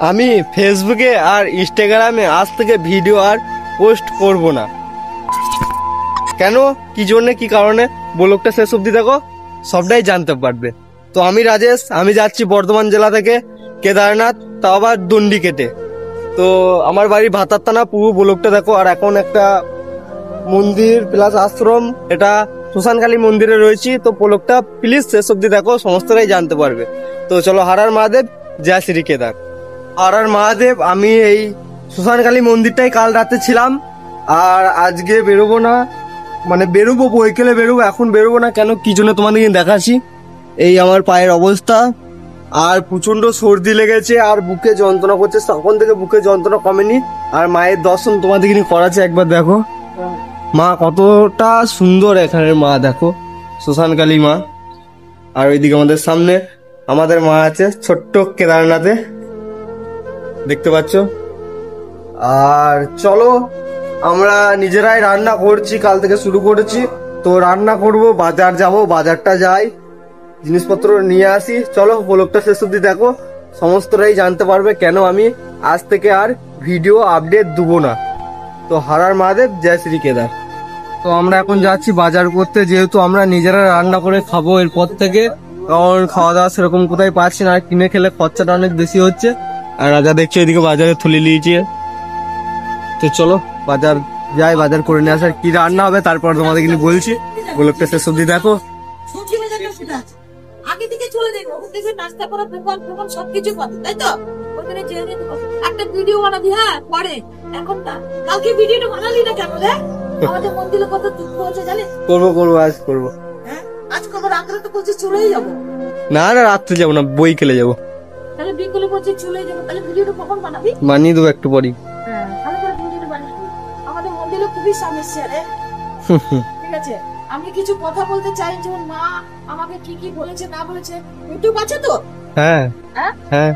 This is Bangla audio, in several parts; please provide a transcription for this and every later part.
আমি ফেসবুকে আর ইনস্টাগ্রামে আজ থেকে ভিডিও আর পোস্ট করব না। কেন, কি জন্য, কি কারণে, ব্লগটা শেষ অবধি দেখো, সবটাই জানতে পারবে। তো আমি রাজেশ, আমি যাচ্ছি বর্ধমান জেলা থেকে কেদারনাথ, তাও আবার দণ্ডি কেটে। তো আমার বাড়ি ভাতার থানা, পুরো ব্লগটা দেখো। আর এখন একটা মন্দির প্লাস আশ্রম, এটা শ্মশানকালী মন্দিরে রয়েছি। তো ব্লগটা প্লিজ শেষ অবধি দেখো, সমস্তটাই জানতে পারবে। তো চলো, হর হর মহাদেব, জয় শ্রী কেদার। হর হর মহাদেব। আমি এই শ্মশানকালী মন্দিরটাই কাল রাতে ছিলাম, আর আজকে বেরোবো না, মানে বেরোবো বৈকালে বেরোবো, এখন বেরোবো না। কেন, কি জন্য তোমাদেরকে দেখাচ্ছি। এই আমার পায়ের অবস্থা, আর প্রচন্ড সর্দি লেগেছে, আর বুকে যন্ত্রণা করছে, তখন থেকে বুকে যন্ত্রণা কমেনি। আর মায়ের দর্শন তোমাদেরকে করাচ্ছে, একবার দেখো মা কতটা সুন্দর। এখানের মা দেখো, শ্মশানকালী মা। আর ওইদিকে আমাদের সামনে আমাদের মা আছে ছোট্ট কেদারনাথে, দেখতে পাচ্ছ। আর চলো, আমরা নিজেরাই রান্না করছি, কাল থেকে শুরু করেছি। তো রান্না করব, বাজার যাব, বাজারটা যাই, জিনিসপত্র নিয়ে আসি। চলো, ব্লগটা শেষ অবধি দেখো, সমস্তটাই জানতে পারবে কেন আমি আজ থেকে আর ভিডিও আপডেট দেবো না। তো হর হর মহাদেব, জয় শ্রী কেদার। তো আমরা এখন যাচ্ছি বাজার করতে, যেহেতু আমরা নিজেরা রান্না করে খাবো এরপর থেকে, কারণ খাওয়া দাওয়া সেরকম কোথায় পাচ্ছি না, কিনে খেলে খরচাটা অনেক বেশি হচ্ছে। আর রাজা দেখছি এদিকে বাজারে থলি নিয়েছে। তো চলো বাজার যাই, বাজার করে নিয়ে আসার কি রান্না হবে তারপর তোমাদের কিন্তু বলছি। ব্লগটা শেষ অবধি দেখো। আগে থেকে চলে যাবে, ওখান থেকে নাস্তা করা, দোকান দোকান সবকিছু পাবে, তাই তো? ওখানে যেয়ে একটা ভিডিও বানাবি, হ্যাঁ পরে, এখন না। কালকে ভিডিওটা বানালি না কেন রে? আমাদের মন্দিরে কত দুঃখ হচ্ছে জানিস? করবো, আজ করবো। হ্যাঁ, আজ করবো। রাত্রে তো বলছি চলেই যাবো। না, রাত্রে যাবো না, বৈকালে যাবো। তাহলে বিকেলে বলছি চলেই যাবো, তাহলে ভিডিওটা কখন বানাবি? বানিয়ে দেবো একটু পরই। হ্যাঁ, ভালো করে ভিডিওটা বানাবি। আমাদের মন্দিরে খুবই সমস্যা রে, ঠিক আছে? আমি কিছু কথা বলতে চাই, যেমন মা আমাকে কি কি বলেছে না বলেছে। ইউটিউব আছে তো? হ্যাঁ হ্যাঁ হ্যাঁ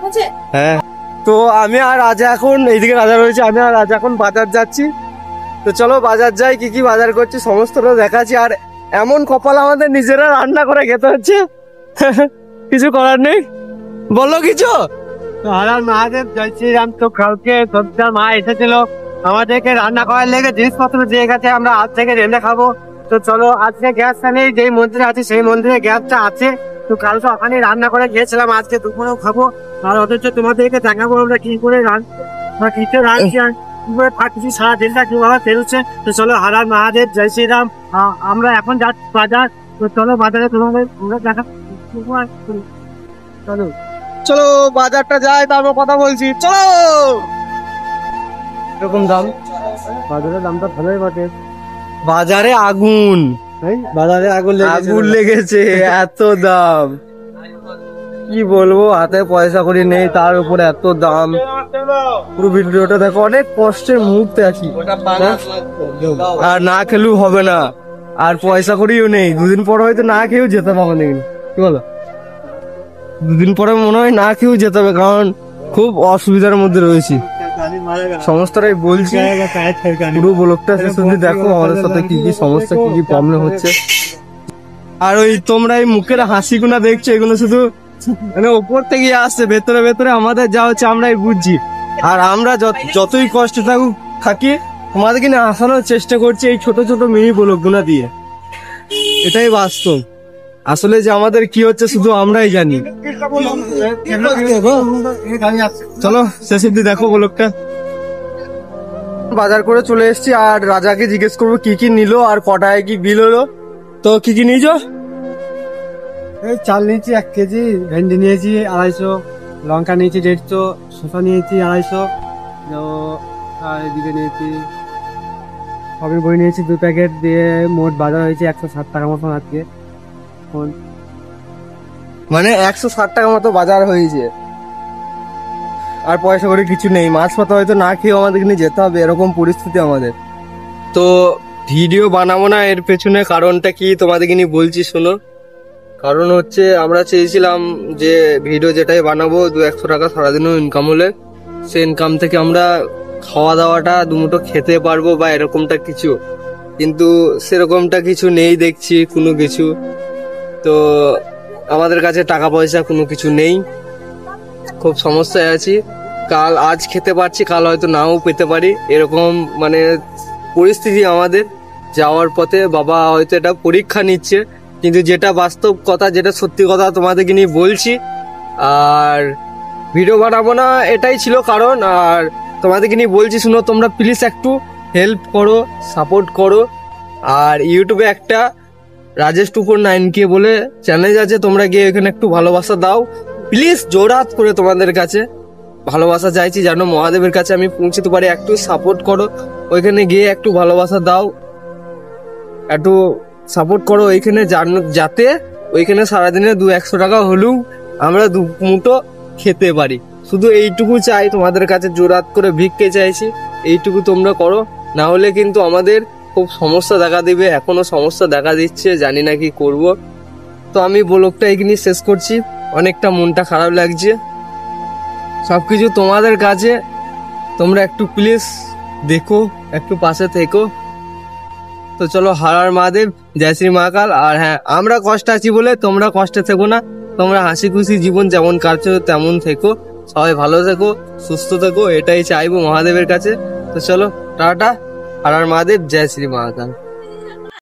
আছে। হ্যাঁ। তো আমি আর রাজা এখন এইদিকে, রাজা রয়েছে, আমি আর রাজা এখন বাজার যাচ্ছি। তো চলো বাজার যাই, কি কি বাজার করছি সমস্তটা দেখাচ্ছি। আর এমন কপাল আমাদের, নিজেরা রান্না করে খেতে হচ্ছে, কিছু করার নেই। বলো কিছু। হর হর মহাদেব, জয় শ্রীরাম। তো কালকে সন্ধ্যার মা এসেছিল, আমাদেরকে রান্না করার লেগে জিনিসপত্র দিয়ে গেছে, আমরা আজ থেকে রেঁধে খাবো। তো চলো, আজকে গ্যাসটা নেই, যেই মন্দিরে আছে সেই মন্দিরে গ্যাসটা আছে। তো কালকে ওখানে রান্না করে খেয়েছিলাম, আজকে দুপুরেও খাবো। আর অথচ তোমাদেরকে দেখাবো আমরা কি করে রাঁধছি আর কি করে থাকছি, সারা দিনটা কিভাবে ফেরুচ্ছে। তো চলো, হর হর মহাদেব, জয় শ্রীরাম। আমরা এখন যাচ্ছি বাজার। তো চলো বাজারে তোমাদের দেখা, চলো চলো বাজারটা যাই, তারপর কথা বলছি, চলো। এরকম দাম, বাজারের দামটা ভালোই বটে। বাজারে আগুন, বাজারে আগুন লেগেছে, এত দাম, কি বলবো, হাতে পয়সা করি নেই, তার উপরে এত দাম। পুরো ভিডিওটা দেখো, অনেক কষ্টের মুহূর্তে আছি, আর না খেলেও হবে না, আর পয়সা করিও নেই। দুদিন পর হয়তো না খেয়েও যেতে পারবো না, কি বলো? দুদিন পরে মনে হয় না খেয়েও যেতে হবে, কারণ খুব অসুবিধার মধ্যে রয়েছি। সমস্তটাই বলছি, পুরো ব্লগটা শেষ অবধি দেখো, আমাদের সাথে কি কি সমস্যা, কি কি প্রবলেম হচ্ছে। আর ওই তোমরা এই মুখের হাসিগুনা দেখছো, এগুলো শুধু মানে উপর থেকে আসছে, ভেতরে ভেতরে আমাদের যা হচ্ছে আমরাই বুঝছি। আর আমরা যতই কষ্ট থাকি, তোমাদেরকে নিয়ে হাসানোর চেষ্টা করছি এই ছোট ছোট মিনি ব্লগগুনা দিয়ে। এটাই বাস্তব, আসলে যে আমাদের কি হচ্ছে শুধু আমরাই জানি। চলো শেষ অবধি দেখো ব্লগটা। বাজার করে চলে এসেছি, আর রাজাকে জিজ্ঞেস করবো কি কি নিল আর কটায় কি বিল হলো। তো কি কি নিয়েছো? এই চাল নিয়েছি 1 কেজি, ভেন্ডি নিয়েছি 250, লঙ্কা নিয়েছি 150, শসা নিয়েছি 250, আর এদিকে নিয়েছি সবই বই নিয়েছি 2 প্যাকেট, দিয়ে মোট বাজার হয়েছে 160 টাকা মতন আজকে। মানে 160 টাকা মতো বাজার হয়েছে, আর পয়সা করে কিছু নেই। মাছ পাতা হয়তো না খেয়ে আমাদেরকে নিয়ে যেতে হবে, এরকম পরিস্থিতি আমাদের। তো ভিডিও বানাবো না, এর পেছনে কারণটা কি তোমাদেরকে নিয়ে বলছি, শোনো। কারণ হচ্ছে আমরা চেয়েছিলাম যে ভিডিও যেটাই বানাবো 200 টাকা সারাদিনও ইনকাম হলে, সে ইনকাম থেকে আমরা খাওয়া দাওয়াটা দুমুঠো খেতে পারবো বা এরকমটা কিছু, কিন্তু সেরকমটা কিছু নেই দেখছি কোনো কিছু। তো আমাদের কাছে টাকা পয়সা কোনো কিছু নেই, খুব সমস্যায় আছি। আজ খেতে পারছি, কাল হয়তো নাও পেতে পারি, এরকম মানে পরিস্থিতি আমাদের। যাওয়ার পথে বাবা হয়তো এটা পরীক্ষা নিচ্ছে, কিন্তু যেটা বাস্তব কথা, যেটা সত্যি কথা তোমাদেরকে নিয়ে বলছি। আর ভিডিও বানাবো না এটাই ছিল কারণ। আর তোমাদেরকে নিয়ে বলছি, শুনো, তোমরা প্লিজ একটু হেল্প করো, সাপোর্ট করো। আর ইউটিউবে একটা রাজেশ 249K বলে চ্যানেল আছে, তোমরা গিয়ে এখানে একটু ভালোবাসা দাও প্লিজ। জোরহাত করে তোমাদের কাছে ভালোবাসা চাইছি, যেন মহাদেবের কাছে আমি পৌঁছতে পারি। একটু সাপোর্ট করো, ওইখানে গিয়ে একটু ভালোবাসা দাও, একটু সাপোর্ট করো ওইখানে, যাতে ওইখানে সারাদিনে 200-100 টাকা হলেও আমরা দু মুঠো খেতে পারি। শুধু এইটুকু চাই তোমাদের কাছে, জোরহাত করে ভিক্ষে চাইছি, এইটুকু তোমরা করো। না হলে কিন্তু আমাদের খুব সমস্যা দেখা দিবে, এখনো সমস্যা দেখা দিচ্ছে, জানি না কি করব। তো আমি ব্লগটা এখানে শেষ করছি, অনেকটা মনটা খারাপ লাগছে। সবকিছু তোমাদের কাছে, তোমরা একটু প্লিজ দেখো, একটু পাশে থেকো। তো চলো, হর হর মহাদেব, জয় শ্রী মহাকাল। আর হ্যাঁ, আমরা কষ্ট আছি বলে তোমরা কষ্টে থেকো না, তোমরা হাসি খুশি জীবন যেমন কাটছো তেমন থেকো, সবাই ভালো থেকো, সুস্থ থেকো, এটাই চাইবো মহাদেবের কাছে। তো চলো, টাটা, হর হর মহাদেব, জয় শ্রী মহাকাল।